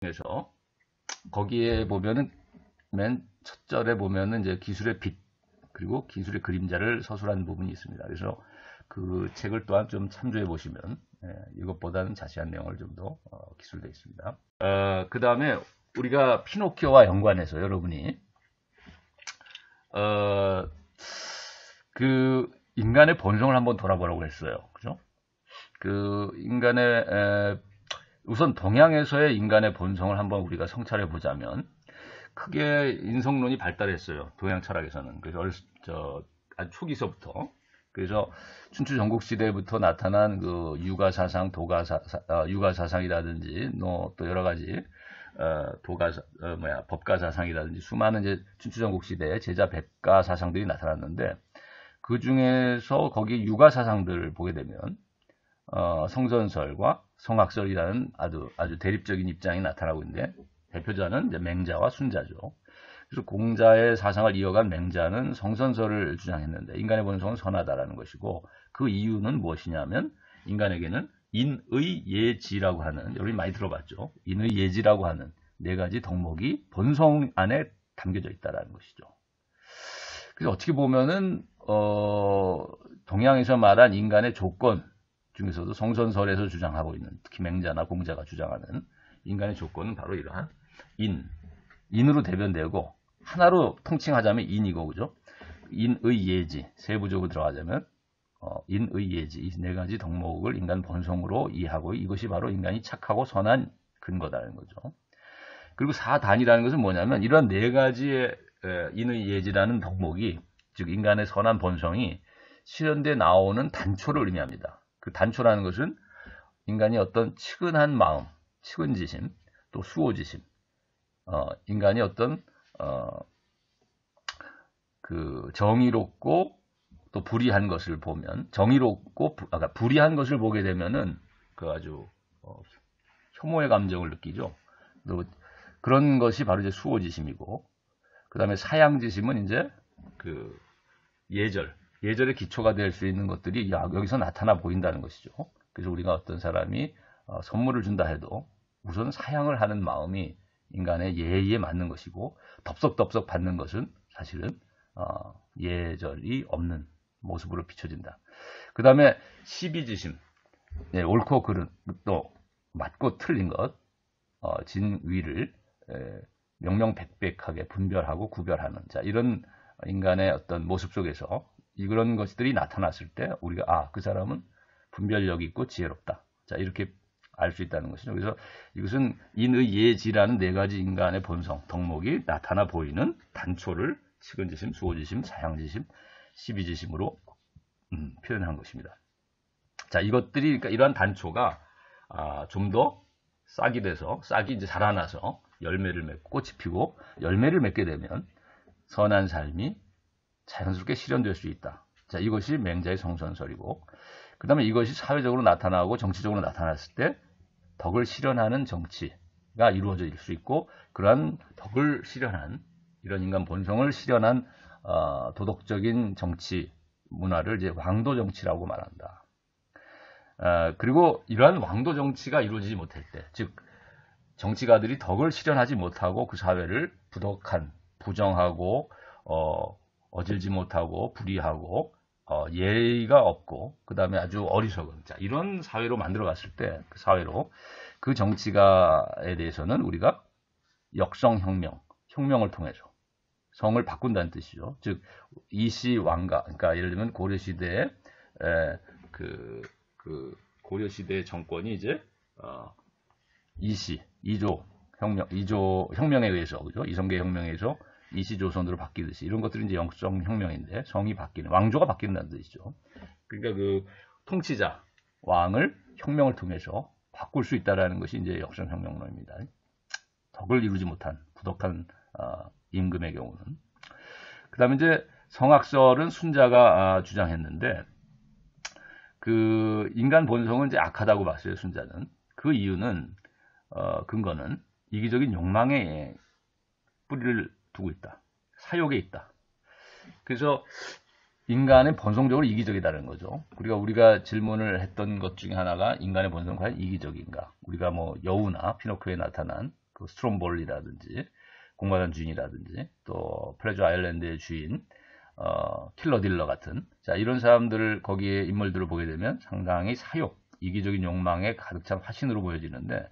그래서 거기에 보면은 맨 첫 절에 보면은 이제 기술의 빛 그리고 기술의 그림자를 서술한 부분이 있습니다. 그래서 그 책을 또한 좀 참조해 보시면 이것보다는 자세한 내용을 좀 더 기술되어 있습니다. 그 다음에 우리가 피노키오와 연관해서 여러분이 그 인간의 본성을 한번 돌아보라고 했어요. 그죠? 그 인간의 우선 동양에서의 인간의 본성을 한번 우리가 성찰해 보자면 크게 인성론이 발달했어요. 동양 철학에서는. 그래서 아주 초기서부터. 그래서 춘추 전국 시대부터 나타난 그 유가 사상, 유가 사상이라든지 또 여러 가지 법가 사상이라든지 수많은 이제 춘추 전국 시대에 제자 백가 사상들이 나타났는데 그 중에서 거기 유가 사상들을 보게 되면 성선설과 성악설이라는 아주 대립적인 입장이 나타나고 있는데 대표자는 이제 맹자와 순자죠. 그래서 공자의 사상을 이어간 맹자는 성선설을 주장했는데 인간의 본성은 선하다라는 것이고 그 이유는 무엇이냐면 인간에게는 인의 예지라고 하는 여러분이 많이 들어봤죠. 인의 예지라고 하는 네 가지 덕목이 본성 안에 담겨져 있다라는 것이죠. 그래서 어떻게 보면은 동양에서 말한 인간의 조건 중에서도 성선설에서 주장하고 있는 특히 맹자나 공자가 주장하는 인간의 조건은 바로 이러한 인으로 대변되고 하나로 통칭하자면 인이고 그죠? 인의 예지 세부적으로 들어가자면 인의 예지 이 네 가지 덕목을 인간 본성으로 이해하고 이것이 바로 인간이 착하고 선한 근거다라는 거죠. 그리고 사단이라는 것은 뭐냐면 이런 네 가지의 인의 예지라는 덕목이 즉 인간의 선한 본성이 실현돼 나오는 단초를 의미합니다. 그 단초라는 것은 인간이 어떤 측은한 마음, 측은지심, 또 수호지심, 인간이 어떤 그 정의롭고 또 불의한 것을 보면 정의롭고 불의한 것을 보게 되면은 그 아주 혐오의 감정을 느끼죠. 또 그런 것이 바로 이제 수호지심이고 그 다음에 사양지심은 이제 그 예절의 기초가 될 수 있는 것들이 여기서 나타나 보인다는 것이죠. 그래서 우리가 어떤 사람이 선물을 준다 해도 우선 사양을 하는 마음이 인간의 예의에 맞는 것이고 덥석덥석 받는 것은 사실은 예절이 없는 모습으로 비춰진다. 그 다음에 시비지심, 옳고 그른 또 맞고 틀린 것, 진위를 명명백백하게 분별하고 구별하는 이런 인간의 어떤 모습 속에서 이런 것들이 나타났을 때 우리가 그 사람은 분별력이 있고 지혜롭다. 이렇게 알 수 있다는 것이죠. 그래서 이것은 인의 예지라는 네 가지 인간의 본성, 덕목이 나타나 보이는 단초를 측은지심, 수호지심, 사양지심, 시비지심으로 표현한 것입니다. 이것들이 그러니까 이러한 단초가 좀 더 싹이 돼서 싹이 이제 자라나서 열매를 맺고 꽃이 피고 열매를 맺게 되면 선한 삶이 자연스럽게 실현될 수 있다. 이것이 맹자의 성선설이고 그 다음에 이것이 사회적으로 나타나고 정치적으로 나타났을 때 덕을 실현하는 정치가 이루어질 수 있고 그러한 덕을 실현한 이런 인간 본성을 실현한 도덕적인 정치 문화를 이제 왕도 정치라고 말한다. 그리고 이러한 왕도 정치가 이루어지지 못할 때, 즉 정치가들이 덕을 실현하지 못하고 그 사회를 부덕한, 부정하고 어질지 못하고 불의하고 예의가 없고 그 다음에 아주 어리석은 이런 사회로 만들어갔을 때 그 사회로 그 정치가에 대해서는 우리가 역성혁명, 혁명을 통해서 성을 바꾼다는 뜻이죠. 즉 이시 왕가, 그러니까 예를 들면 고려시대에 고려시대 정권이 이제 이조 혁명에 의해서 그죠? 이성계 혁명에 의해서 이시조선으로 바뀌듯이 이런 것들이 이제 역성혁명인데 성이 바뀌는 왕조가 바뀐다는 뜻이죠. 그러니까 그 통치자 왕을 혁명을 통해서 바꿀 수 있다라는 것이 이제 역성혁명론입니다. 덕을 이루지 못한 부덕한 임금의 경우는 그다음에 이제 성악설은 순자가 주장했는데 그 인간 본성은 이제 악하다고 봤어요. 순자는 그 이유는 근거는 이기적인 욕망에 뿌리를 두고 있다. 사욕에 있다. 그래서 인간은 본성적으로 이기적이다는 거죠. 우리가 질문을 했던 것 중에 하나가 인간의 본성은 과연 이기적인가? 우리가 뭐 여우나 피노키오에 나타난 그 스트롬볼리라든지 공화당 주인이라든지 또 플레저 아일랜드의 주인 킬러 딜러 같은 자 이런 사람들을 거기에 인물들을 보게 되면 상당히 사욕, 이기적인 욕망에 가득 찬 화신으로 보여지는데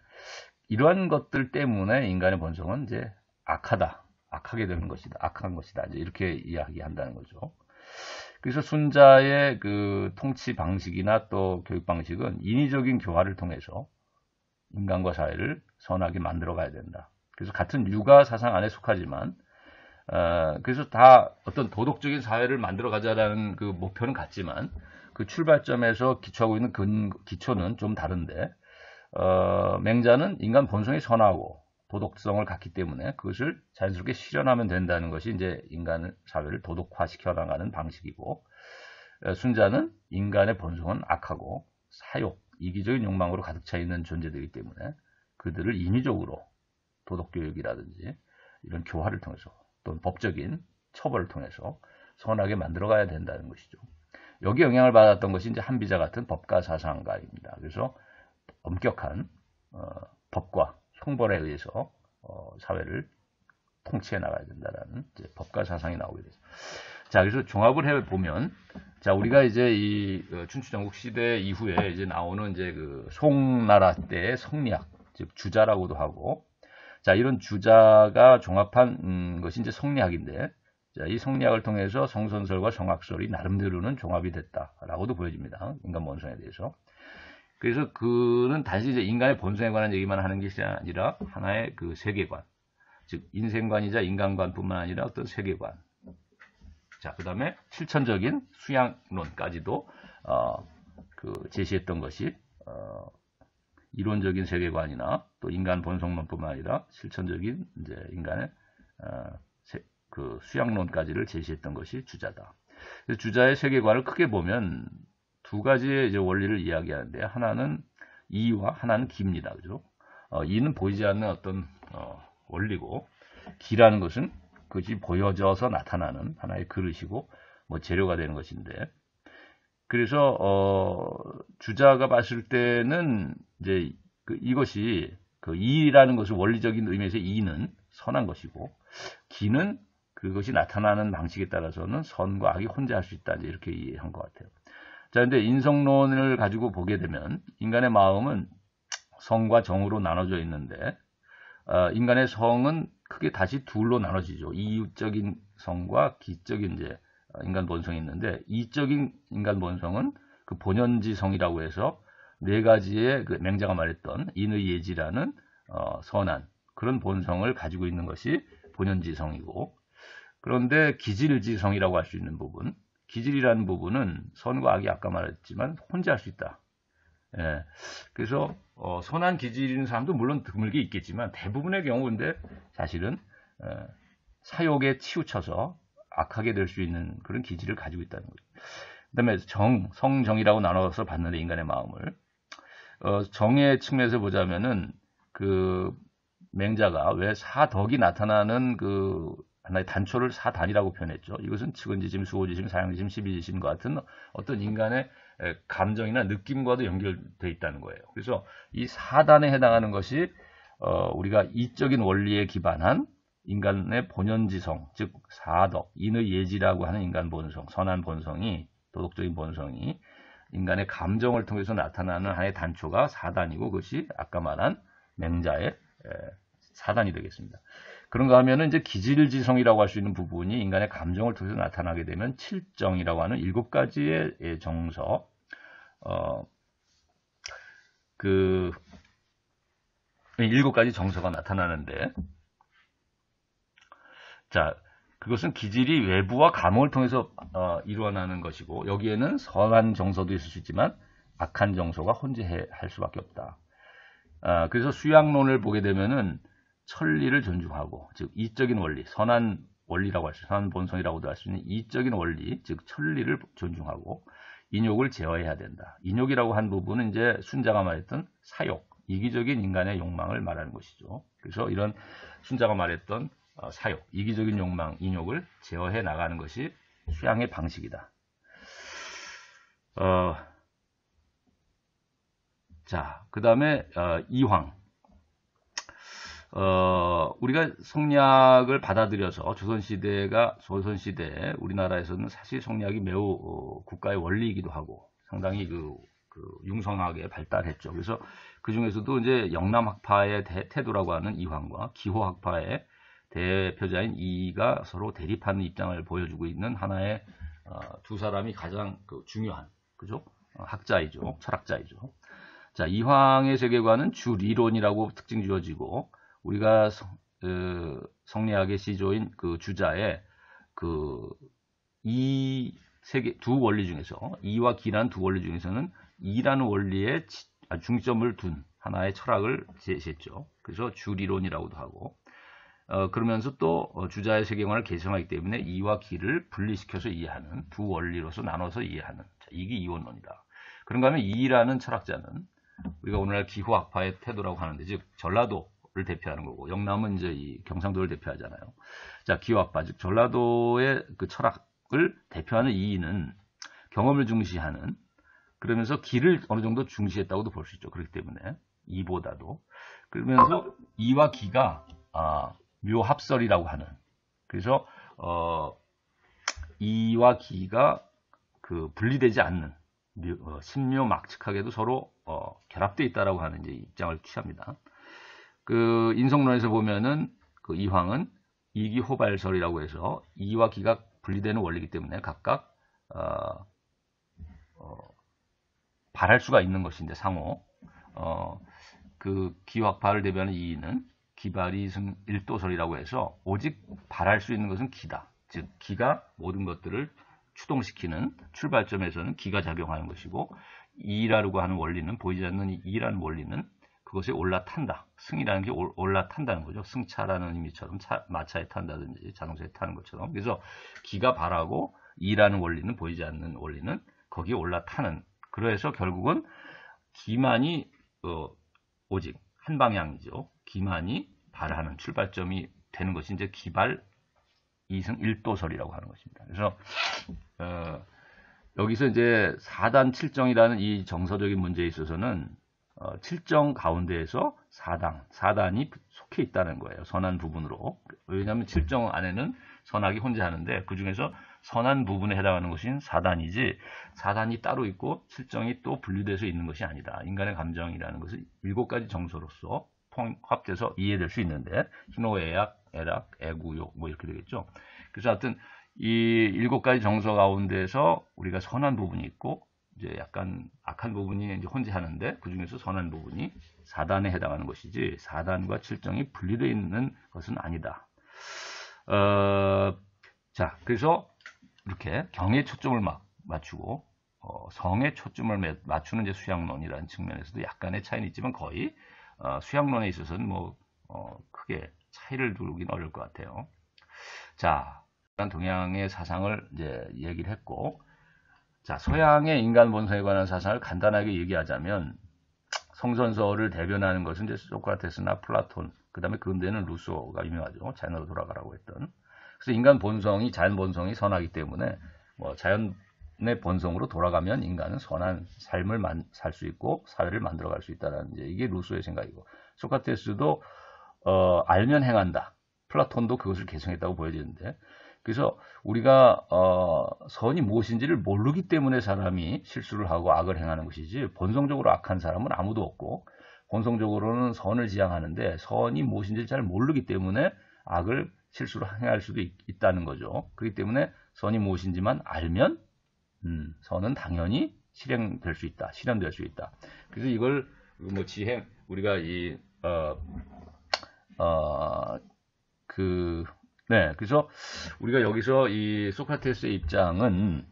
이러한 것들 때문에 인간의 본성은 이제 악하게 되는 것이다, 악한 것이다 이제 이렇게 이야기한다는 거죠. 그래서 순자의 그 통치 방식이나 또 교육 방식은 인위적인 교화를 통해서 인간과 사회를 선하게 만들어 가야 된다. 그래서 같은 육아 사상 안에 속하지만 그래서 다 어떤 도덕적인 사회를 만들어 가자라는 그 목표는 같지만 그 출발점에서 기초하고 있는 기초는 좀 다른데 맹자는 인간 본성이 선하고 도덕성을 갖기 때문에 그것을 자연스럽게 실현하면 된다는 것이 이제 인간 사회를 도덕화시켜 나가는 방식이고 순자는 인간의 본성은 악하고 사욕, 이기적인 욕망으로 가득 차 있는 존재들이기 때문에 그들을 인위적으로 도덕교육이라든지 이런 교화를 통해서 또는 법적인 처벌을 통해서 선하게 만들어가야 된다는 것이죠. 여기 영향을 받았던 것이 이제 한비자 같은 법가 사상가입니다. 그래서 엄격한 법과 형벌에 의해서 사회를 통치해 나가야 된다라는 이제 법가 사상이 나오게 되죠. 자, 그래서 종합을 해 보면, 자 우리가 이제 이 춘추 전국 시대 이후에 이제 나오는 이제 그 송나라 때의 성리학, 즉 주자라고도 하고, 자 이런 주자가 종합한 것이 이제 성리학인데, 자, 이 성리학을 통해서 성선설과 성학설이 나름대로는 종합이 됐다라고도 보여집니다. 인간 본성에 대해서. 그래서 그는 단지 이제 인간의 본성에 관한 얘기만 하는 것이 아니라 하나의 그 세계관, 즉 인생관이자 인간관뿐만 아니라 어떤 세계관. 자, 그다음에 실천적인 수양론까지도 그 제시했던 것이 이론적인 세계관이나 또 인간 본성론뿐만 아니라 실천적인 이제 인간의 그 수양론까지를 제시했던 것이 주자다. 그래서 주자의 세계관을 크게 보면 두 가지의 이제 원리를 이야기하는데 하나는 이와 하나는 기입니다. 그죠? 이는 보이지 않는 어떤 원리고 기라는 것은 그것이 보여져서 나타나는 하나의 그릇이고 뭐 재료가 되는 것인데 그래서 주자가 봤을 때는 이제 이것이 그 이라는 것을 원리적인 의미에서 이는 선한 것이고 기는 그것이 나타나는 방식에 따라서는 선과 악이 혼재할 수 있다 이렇게 이해한 것 같아요. 자, 근데 인성론을 가지고 보게 되면 인간의 마음은 성과 정으로 나눠져 있는데 인간의 성은 크게 다시 둘로 나눠지죠. 이유적인 성과 기적인 이제 인간 본성이 있는데 이적인 인간 본성은 그 본연지성이라고 해서 네 가지의 그 맹자가 말했던 인의 예지라는 선한 그런 본성을 가지고 있는 것이 본연지성이고 그런데 기질지성이라고 할 수 있는 부분 기질이라는 부분은 선과 악이 아까 말했지만 혼재할 수 있다. 예, 그래서 선한 기질인 사람도 물론 드물게 있겠지만 대부분의 경우 근데 사실은 사욕에 치우쳐서 악하게 될 수 있는 그런 기질을 가지고 있다는 거죠. 그 다음에 성정이라고 나눠서 봤는데 인간의 마음을 정의 측면에서 보자면은 그 맹자가 왜 사덕이 나타나는 그 하나의 단초를 사단이라고 표현했죠. 이것은 측은지심, 수호지심, 사양지심, 시비지심과 같은 어떤 인간의 감정이나 느낌과도 연결되어 있다는 거예요. 그래서 이 사단에 해당하는 것이 우리가 이적인 원리에 기반한 인간의 본연지성, 즉 사덕, 인의 예지라고 하는 인간 본성, 선한 본성이 도덕적인 본성이 인간의 감정을 통해서 나타나는 하나의 단초가 사단이고 그것이 아까 말한 맹자의 사단이 되겠습니다. 그런가 하면은 이제 기질지성이라고 할 수 있는 부분이 인간의 감정을 통해서 나타나게 되면 칠정이라고 하는 7가지의 정서, 그 7가지 정서가 나타나는데, 자, 그것은 기질이 외부와 감흥을 통해서 일어나는 것이고 여기에는 선한 정서도 있을 수 있지만 악한 정서가 혼재할 수밖에 없다. 그래서 수양론을 보게 되면은 천리를 존중하고 즉 이적인 원리, 선한 원리라고 할 수, 선한 본성이라고도 할 수 있는 이적인 원리, 즉 천리를 존중하고 인욕을 제어해야 된다. 인욕이라고 한 부분은 이제 순자가 말했던 사욕, 이기적인 인간의 욕망을 말하는 것이죠. 그래서 이런 순자가 말했던 사욕, 이기적인 욕망, 인욕을 제어해 나가는 것이 수양의 방식이다. 자, 그 다음에 이황. 우리가 성리학을 받아들여서 조선시대에 우리나라에서는 사실 성리학이 매우 국가의 원리이기도 하고 상당히 그 융성하게 발달했죠. 그래서 그 중에서도 이제 영남학파의 태도라고 하는 이황과 기호학파의 대표자인 이가 서로 대립하는 입장을 보여주고 있는 하나의 두 사람이 가장 중요한 그죠? 학자이죠. 철학자이죠. 자, 이황의 세계관은 주리론이라고 특징 지어지고 우리가 성리학의 시조인 그 주자의 이 두 원리 중에서 이와 기라는 두 원리 중에서는 이라는 원리에 중점을 둔 하나의 철학을 제시했죠. 그래서 주리론이라고도 하고 그러면서 또 주자의 세계관을 개성하기 때문에 이와 기를 분리시켜서 이해하는 두 원리로서 나눠서 이해하는 자, 이게 이원론이다. 그런가 하면 이라는 철학자는 우리가 오늘날 기호학파의 태도라고 하는데 즉 전라도를 대표하는 거고 영남은 이제 이 경상도를 대표하잖아요. 자, 기호학파 즉 전라도의 그 철학을 대표하는 이는 경험을 중시하는 그러면서 기를 어느 정도 중시했다고도 볼 수 있죠. 그렇기 때문에 이보다도 그러면서 이와 기가 묘합설이라고 하는 그래서 이와 기가 분리되지 않는 신묘막측하게도 서로 결합되어 있다라고 하는 이제 입장을 취합니다. 그 인성론에서 보면은 그 이황은 이기호발설이라고 해서 이와 기가 분리되는 원리이기 때문에 각각 발할 수가 있는 것인데 상호 그 기호학파를 대표하는 이는 기발이승 일도설이라고 해서 오직 발할 수 있는 것은 기다. 즉 기가 모든 것들을 추동시키는 출발점에서는 기가 작용하는 것이고 이라고 하는 원리는 보이지 않는 이라는 원리는 그것에 올라탄다. 승이라는 게 올라탄다는 거죠. 승차라는 의미처럼 마차에 탄다든지 자동차에 타는 것처럼. 그래서 기가 발하고 이라는 원리는 보이지 않는 원리는 거기에 올라타는. 그래서 결국은 기만이 오직 한 방향이죠. 기만이 발하는 출발점이 되는 것이 이제 기발 이승 일도설이라고 하는 것입니다. 그래서 여기서 이제 4단 7정이라는 이 정서적인 문제에 있어서는 7정 가운데에서 4단이 속해 있다는 거예요. 선한 부분으로. 왜냐하면 7정 안에는 선악이 혼자 하는데 그 중에서 선한 부분에 해당하는 것인 4단이지 4단이 따로 있고 7정이 또 분리돼서 있는 것이 아니다. 인간의 감정이라는 것은 7가지 정서로서 통합돼서 이해될 수 있는데 희노애악, 애락, 애구, 욕 뭐 이렇게 되겠죠. 그래서 하여튼 이 7가지 정서 가운데서 우리가 선한 부분이 있고 이제 약간 악한 부분이 이제 혼재하는데 그 중에서 선한 부분이 4단에 해당하는 것이지 4단과 7정이 분리되어 있는 것은 아니다. 자, 그래서 이렇게 경에 초점을 맞추고 성에 초점을 맞추는 이제 수양론이라는 측면에서도 약간의 차이는 있지만 거의 수양론에 있어서는 뭐 크게 차이를 두긴 어려울 것 같아요. 자, 동양의 사상을 이제 얘기를 했고, 자, 서양의 인간 본성에 관한 사상을 간단하게 얘기하자면 성선설을 대변하는 것은 이제 소크라테스나 플라톤, 그 다음에 근대에는 루소가 유명하죠. 자연으로 돌아가라고 했던. 그래서 인간 본성이 자연 본성이 선하기 때문에 뭐 자연의 본성으로 돌아가면 인간은 선한 삶을 살 수 있고 사회를 만들어갈 수 있다는 이제 이게 루소의 생각이고 소크라테스도 알면 행한다. 플라톤도 그것을 개성했다고 보여지는데 그래서 우리가 선이 무엇인지를 모르기 때문에 사람이 실수를 하고 악을 행하는 것이지 본성적으로 악한 사람은 아무도 없고 본성적으로는 선을 지향하는데 선이 무엇인지를 잘 모르기 때문에 악을 실수를 행할 수도 있다는 거죠. 그렇기 때문에 선이 무엇인지만 알면 선은 당연히 실행될 수 있다. 실현될 수 있다. 그래서 이걸 뭐 지행 우리가 그래서 우리가 여기서 이 소크라테스의 입장은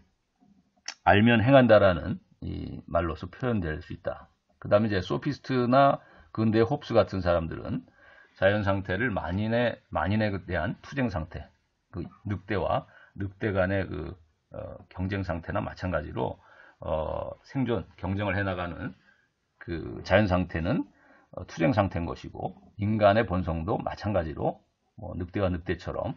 알면 행한다라는 이 말로서 표현될 수 있다. 그 다음에 이제 소피스트나 근대 홉스 같은 사람들은 자연 상태를 만인에 대한 투쟁 상태, 그 늑대와 늑대 간의 그 경쟁 상태나 마찬가지로 생존 경쟁을 해나가는 그 자연 상태는 투쟁 상태인 것이고 인간의 본성도 마찬가지로 뭐 늑대와 늑대처럼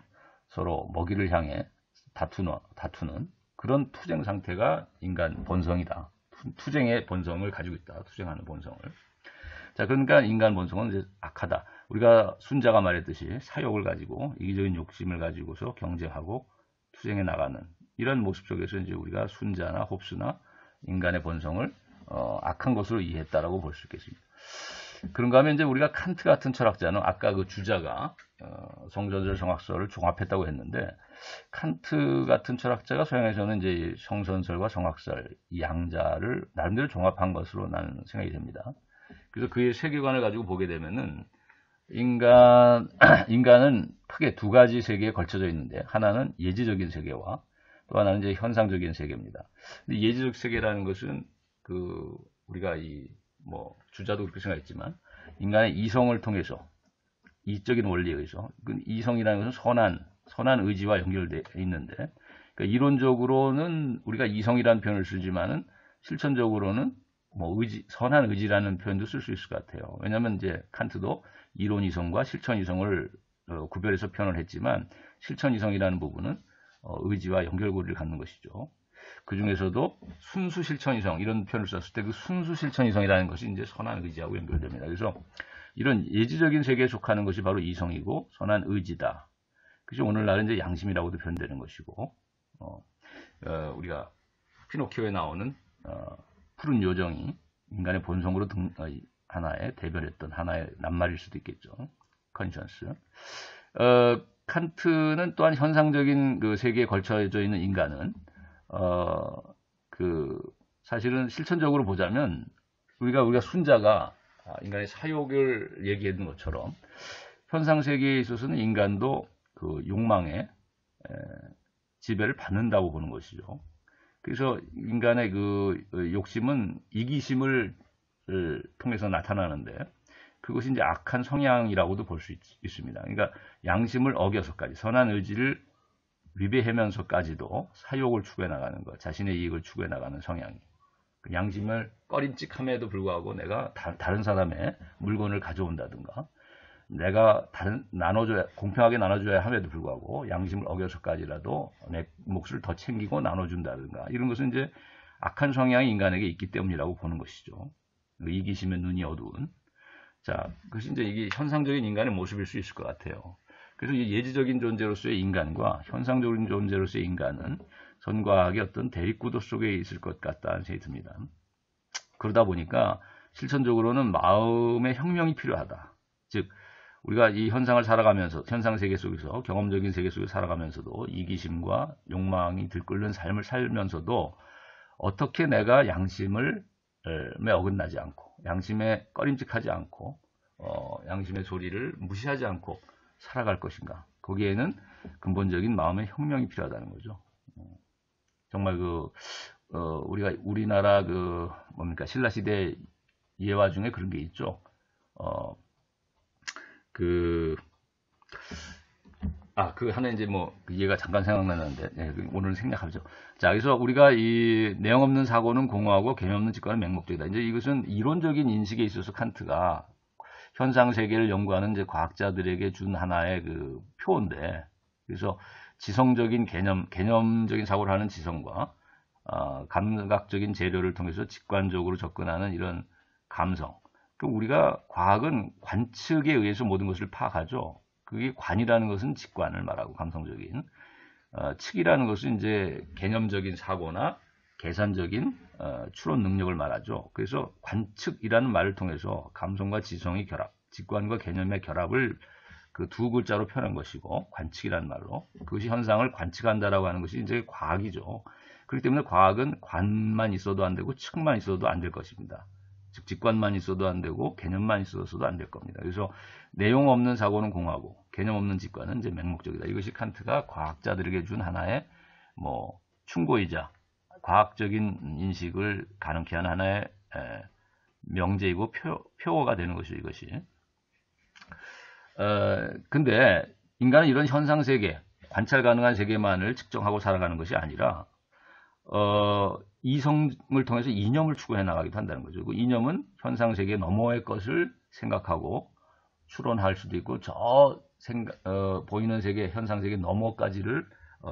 서로 먹이를 향해 다투는 그런 투쟁 상태가 인간 본성이다. 투쟁의 본성을 가지고 있다. 투쟁하는 본성을. 자, 그러니까 인간 본성은 이제 악하다. 우리가 순자가 말했듯이 사욕을 가지고 이기적인 욕심을 가지고서 경쟁하고 투쟁해 나가는 이런 모습 속에서 이제 우리가 순자나 홉스나 인간의 본성을 악한 것으로 이해했다라고 볼 수 있겠습니다. 그런가 하면 이제 우리가 칸트 같은 철학자는 아까 그 주자가 성전설 성악설을 종합했다고 했는데 칸트 같은 철학자가 서양에서는 이제 성선설과 성악설 이 양자를 나름대로 종합한 것으로 나는 생각이 됩니다. 그래서 그의 세계관을 가지고 보게 되면은 인간은 크게 두 가지 세계에 걸쳐져 있는데 하나는 예지적인 세계와 또 하나는 이제 현상적인 세계입니다. 근데 예지적 세계라는 것은 우리가 주자도 그렇게 생각했지만 인간의 이성을 통해서 이적인 원리에 의해서 그 이성이라는 것은 선한 의지와 연결되어 있는데 그러니까 이론적으로는 우리가 이성이라는 표현을 쓰지만은 실천적으로는 선한 의지라는 표현도 쓸 수 있을 것 같아요. 왜냐하면 이제 칸트도 이론 이성과 실천 이성을 구별해서 표현을 했지만 실천 이성이라는 부분은 의지와 연결고리를 갖는 것이죠. 그 중에서도 순수 실천 이성 이런 표현을 썼을 때 그 순수 실천 이성이라는 것이 이제 선한 의지하고 연결됩니다. 그래서 이런 예지적인 세계에 속하는 것이 바로 이성이고 선한 의지다. 그래서 오늘날은 이제 양심이라고도 표현되는 것이고 우리가 피노키오에 나오는 푸른 요정이 인간의 본성으로 하나의 대변했던 하나의 낱말일 수도 있겠죠. 컨션스. 칸트는 또한 현상적인 그 세계에 걸쳐져 있는 인간은 사실은 실천적으로 보자면 우리가 순자가 인간의 사욕을 얘기했는 것처럼 현상 세계에 있어서는 인간도 그 욕망의 지배를 받는다고 보는 것이죠. 그래서 인간의 그 욕심은 이기심을 통해서 나타나는데 그것이 이제 악한 성향이라고도 볼 수 있습니다. 그러니까 양심을 어겨서까지 선한 의지를 위배하면서까지도 사욕을 추구해 나가는 것, 자신의 이익을 추구해 나가는 성향이 그 양심을 꺼림칙함에도 불구하고 내가 다른 사람의 물건을 가져온다든가 내가 공평하게 나눠줘야 함에도 불구하고 양심을 어겨서까지라도 내 몫을 더 챙기고 나눠준다든가 이런 것은 이제 악한 성향이 인간에게 있기 때문이라고 보는 것이죠. 이기심의 눈이 어두운. 자, 그것이 이제 이게 현상적인 인간의 모습일 수 있을 것 같아요. 그래서 이 예지적인 존재로서의 인간과 현상적인 존재로서의 인간은 선과 악의 어떤 대립구도 속에 있을 것 같다는 생각이 듭니다. 그러다 보니까 실천적으로는 마음의 혁명이 필요하다. 즉 우리가 이 현상을 살아가면서 현상 세계 속에서 경험적인 세계 속에 살아가면서도 이기심과 욕망이 들끓는 삶을 살면서도 어떻게 내가 양심에 어긋나지 않고 양심에 꺼림직하지 않고 양심의 소리를 무시하지 않고 살아갈 것인가. 거기에는 근본적인 마음의 혁명이 필요하다는 거죠. 정말 우리나라 신라시대 예화 중에 그런 게 있죠. 하나 이제 얘가 잠깐 생각나는데, 오늘 생략하죠. 자, 그래서 우리가 이 내용 없는 사고는 공허하고 개념 없는 직관은 맹목적이다. 이제 이것은 이론적인 인식에 있어서 칸트가 현상 세계를 연구하는 이제 과학자들에게 준 하나의 그 표인데, 그래서 지성적인 개념적인 사고를 하는 지성과 감각적인 재료를 통해서 직관적으로 접근하는 이런 감성. 우리가 과학은 관측에 의해서 모든 것을 파악하죠. 그게 관이라는 것은 직관을 말하고 감성적인 측이라는 것은 이제 개념적인 사고나 계산적인 추론 능력을 말하죠. 그래서 관측이라는 말을 통해서 감성과 지성의 결합, 직관과 개념의 결합을 그 두 글자로 표현한 것이고 관측이라는 말로 그것이 현상을 관측한다라고 하는 것이 이제 과학이죠. 그렇기 때문에 과학은 관만 있어도 안 되고 측만 있어도 안 될 것입니다. 즉 직관만 있어도 안 되고 개념만 있어서도 안 될 겁니다. 그래서 내용 없는 사고는 공하고 개념 없는 직관은 이제 맹목적이다. 이것이 칸트가 과학자들에게 준 하나의 충고이자 과학적인 인식을 가능케 하는 하나의 명제이고 표어가 되는 것이죠. 이것이. 근데 인간은 이런 현상 세계, 관찰 가능한 세계만을 측정하고 살아가는 것이 아니라 이성을 통해서 이념을 추구해 나가기도 한다는 거죠. 그 이념은 현상 세계 너머의 것을 생각하고 추론할 수도 있고 보이는 세계, 현상 세계 너머까지를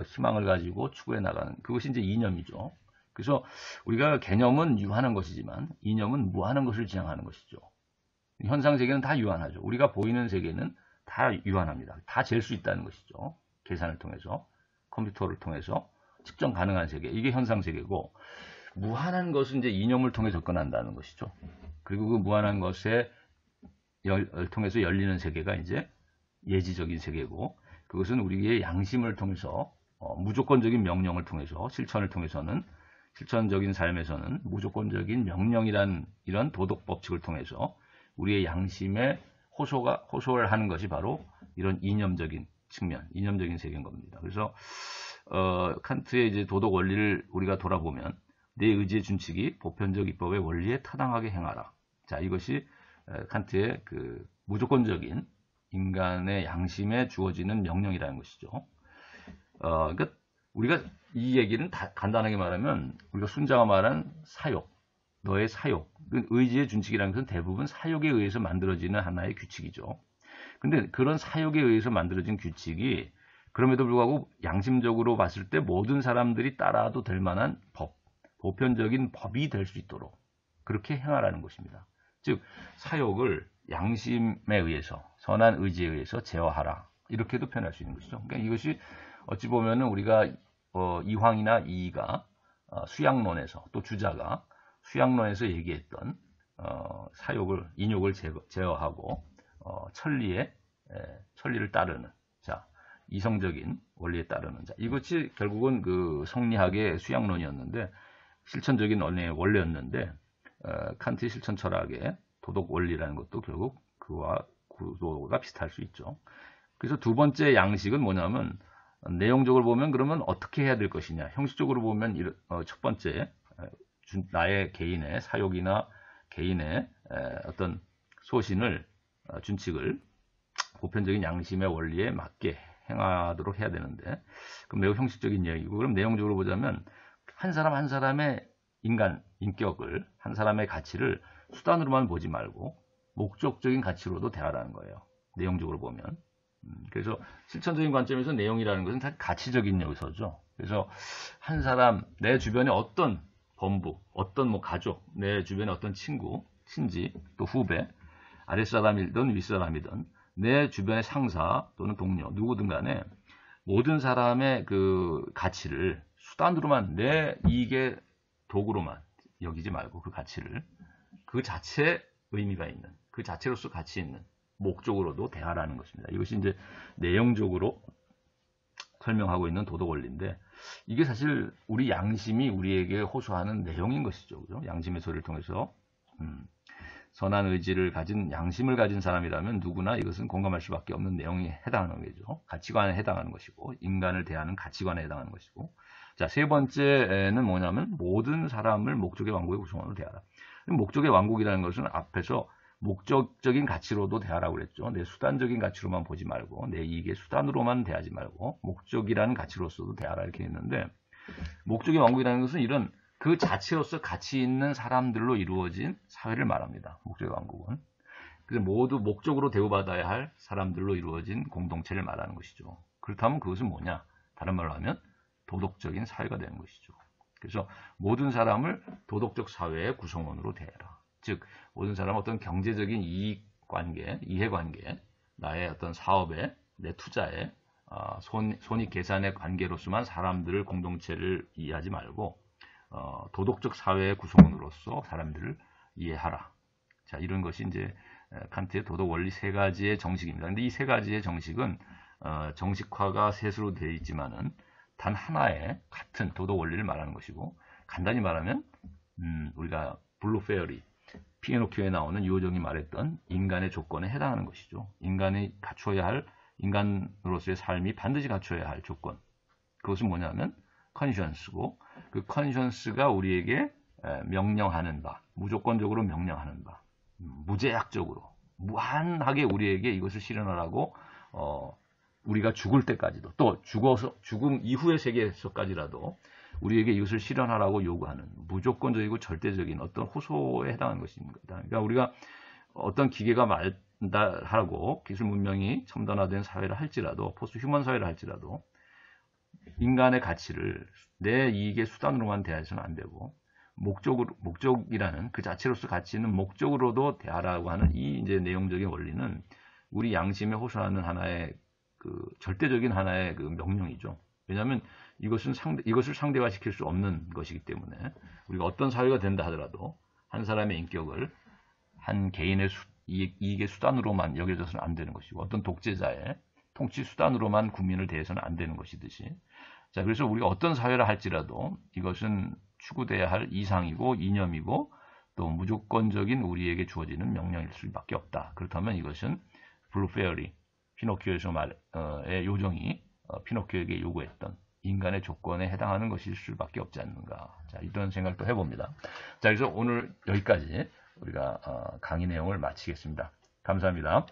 희망을 가지고 추구해 나가는 그것이 이제 이념이죠. 그래서 우리가 개념은 유한한 것이지만 이념은 무한한 것을 지향하는 것이죠. 현상 세계는 다 유한하죠. 우리가 보이는 세계는 다 유한합니다. 다 잴 수 있다는 것이죠. 계산을 통해서, 컴퓨터를 통해서 측정 가능한 세계. 이게 현상 세계고, 무한한 것은 이제 이념을 통해 접근한다는 것이죠. 그리고 그 무한한 것에 통해서 열리는 세계가 이제 예지적인 세계고, 그것은 우리의 양심을 통해서 무조건적인 명령을 통해서 실천을 통해서는 실천적인 삶에서는 무조건적인 명령이란 이런 도덕 법칙을 통해서 우리의 양심에 호소를 하는 것이 바로 이런 이념적인 측면, 이념적인 세계인 겁니다. 그래서 칸트의 이제 도덕 원리를 우리가 돌아보면 내 의지의 준칙이 보편적 입법의 원리에 타당하게 행하라. 자, 이것이 칸트의 그 무조건적인 인간의 양심에 주어지는 명령이라는 것이죠. 그러니까 우리가 이 얘기는 간단하게 말하면 우리가 순자가 말한 사욕, 너의 사욕, 의지의 준칙이라는 것은 대부분 사욕에 의해서 만들어지는 하나의 규칙이죠. 근데 그런 사욕에 의해서 만들어진 규칙이 그럼에도 불구하고 양심적으로 봤을 때 모든 사람들이 따라도 될 만한 법, 보편적인 법이 될 수 있도록 그렇게 행하라는 것입니다. 즉 사욕을 양심에 의해서, 선한 의지에 의해서 제어하라. 이렇게도 표현할 수 있는 것이죠. 그러니까 이것이 어찌 보면은 우리가 이황이나 이이가 수양론에서 또 주자가 수양론에서 얘기했던 사욕을 인욕을 제어하고 천리를 따르는 자 이성적인 원리에 따르는 자 이것이 결국은 그 성리학의 수양론이었는데 실천적인 원리였는데 칸트의 실천 철학의 도덕 원리라는 것도 결국 그와 구도가 비슷할 수 있죠. 그래서 두 번째 양식은 뭐냐면 내용적으로 보면 그러면 어떻게 해야 될 것이냐. 형식적으로 보면 첫 번째 나의 개인의 사욕이나 개인의 어떤 소신을 준칙을 보편적인 양심의 원리에 맞게 행하도록 해야 되는데 그럼 매우 형식적인 이야기고 그럼 내용적으로 보자면 한 사람 한 사람의 인격을 한 사람의 가치를 수단으로만 보지 말고 목적적인 가치로도 대하라는 거예요. 내용적으로 보면. 그래서 실천적인 관점에서 내용이라는 것은 다 가치적인 요소죠. 그래서 한 사람, 내 주변에 어떤 범부, 어떤 뭐 가족, 내 주변에 어떤 친구, 친지, 또 후배, 아랫사람이든 윗사람이든 내 주변의 상사 또는 동료, 누구든 간에 모든 사람의 그 가치를 수단으로만 내 이익의 도구로만 여기지 말고 그 가치를 그 자체에 의미가 있는, 그 자체로서 가치 있는 목적으로도 대하라는 것입니다. 이것이 이제 내용적으로 설명하고 있는 도덕 원리인데 이게 사실 우리 양심이 우리에게 호소하는 내용인 것이죠. 그죠? 양심의 소리를 통해서 선한 의지를 가진 양심을 가진 사람이라면 누구나 이것은 공감할 수밖에 없는 내용이 해당하는 거죠. 가치관에 해당하는 것이고 인간을 대하는 가치관에 해당하는 것이고 자, 세 번째는 뭐냐면 모든 사람을 목적의 왕국의 구성원으로 대하라. 목적의 왕국이라는 것은 앞에서 목적적인 가치로도 대하라고 그랬죠. 내 수단적인 가치로만 보지 말고 내 이익의 수단으로만 대하지 말고 목적이라는 가치로서도 대하라 이렇게 했는데 목적의 왕국이라는 것은 이런 그 자체로서 가치 있는 사람들로 이루어진 사회를 말합니다. 목적의 왕국은. 그래서 모두 목적으로 대우받아야 할 사람들로 이루어진 공동체를 말하는 것이죠. 그렇다면 그것은 뭐냐? 다른 말로 하면 도덕적인 사회가 되는 것이죠. 그래서 모든 사람을 도덕적 사회의 구성원으로 대해라. 즉 모든 사람은 어떤 경제적인 이익관계, 이해관계, 나의 어떤 사업에, 내 투자에, 손익 계산의 관계로서만 사람들을 공동체를 이해하지 말고 도덕적 사회의 구성원으로서 사람들을 이해하라. 자, 이런 것이 이제 칸트의 도덕 원리 세 가지의 정식입니다. 근데 이 세 가지의 정식은 정식화가 셋으로 되어 있지만은 단 하나의 같은 도덕 원리를 말하는 것이고 간단히 말하면 우리가 블루 페어리 피노키오에 나오는 유호정이 말했던 인간의 조건에 해당하는 것이죠. 인간이 갖춰야 할 인간으로서의 삶이 반드시 갖춰야 할 조건. 그것은 뭐냐면 컨션스고 그 컨션스가 우리에게 명령하는 바, 무조건적으로 명령하는 바, 무제약적으로 무한하게 우리에게 이것을 실현하라고 우리가 죽을 때까지도 또 죽음 이후의 세계에서까지라도 우리에게 이것을 실현하라고 요구하는 무조건적이고 절대적인 어떤 호소에 해당하는 것입니다. 그러니까 우리가 어떤 기계가 발달하고 기술 문명이 첨단화된 사회를 할지라도 포스트 휴먼 사회를 할지라도 인간의 가치를 내 이익의 수단으로만 대해서는 안 되고 목적이라는 그 자체로서 가치 있는 목적으로도 대하라고 하는 이 이제 내용적인 원리는 우리 양심에 호소하는 하나의 그 절대적인 하나의 그 명령이죠. 왜냐하면 이것을 상대화시킬 수 없는 것이기 때문에 우리가 어떤 사회가 된다 하더라도 한 사람의 인격을 한 개인의 이익의 수단으로만 여겨져서는 안 되는 것이고 어떤 독재자의 통치 수단으로만 국민을 대해서는 안 되는 것이듯이 자 그래서 우리가 어떤 사회를 할지라도 이것은 추구돼야 할 이상이고 이념이고 또 무조건적인 우리에게 주어지는 명령일 수밖에 없다. 그렇다면 이것은 블루 페어리 피노키오의 요정이 피노키오에게 요구했던 인간의 조건에 해당하는 것일 수밖에 없지 않는가. 자, 이런 생각도 해봅니다. 자, 그래서 오늘 여기까지 우리가 강의 내용을 마치겠습니다. 감사합니다.